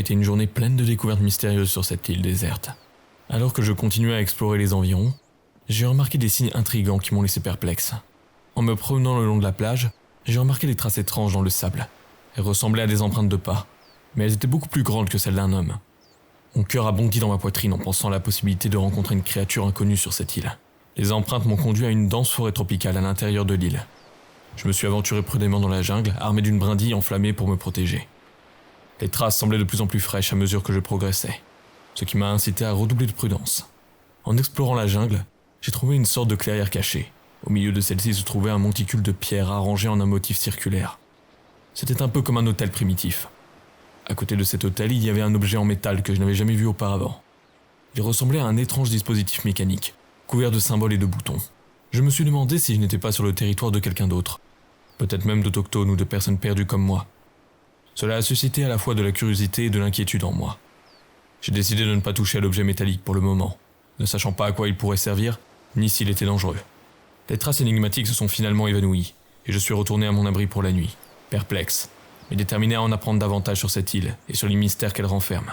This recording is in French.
été une journée pleine de découvertes mystérieuses sur cette île déserte. Alors que je continuais à explorer les environs, j'ai remarqué des signes intrigants qui m'ont laissé perplexe. En me promenant le long de la plage, j'ai remarqué des traces étranges dans le sable. Elles ressemblaient à des empreintes de pas, mais elles étaient beaucoup plus grandes que celles d'un homme. Mon cœur a bondi dans ma poitrine en pensant à la possibilité de rencontrer une créature inconnue sur cette île. Les empreintes m'ont conduit à une dense forêt tropicale à l'intérieur de l'île. Je me suis aventuré prudemment dans la jungle, armé d'une brindille enflammée pour me protéger. Les traces semblaient de plus en plus fraîches à mesure que je progressais, ce qui m'a incité à redoubler de prudence. En explorant la jungle, j'ai trouvé une sorte de clairière cachée. Au milieu de celle-ci se trouvait un monticule de pierres arrangé en un motif circulaire. C'était un peu comme un hôtel primitif. À côté de cet hôtel, il y avait un objet en métal que je n'avais jamais vu auparavant. Il ressemblait à un étrange dispositif mécanique, couvert de symboles et de boutons. Je me suis demandé si je n'étais pas sur le territoire de quelqu'un d'autre, peut-être même d'autochtones ou de personnes perdues comme moi. Cela a suscité à la fois de la curiosité et de l'inquiétude en moi. J'ai décidé de ne pas toucher à l'objet métallique pour le moment, ne sachant pas à quoi il pourrait servir, ni s'il était dangereux. Les traces énigmatiques se sont finalement évanouies, et je suis retourné à mon abri pour la nuit, perplexe, mais déterminé à en apprendre davantage sur cette île et sur les mystères qu'elle renferme.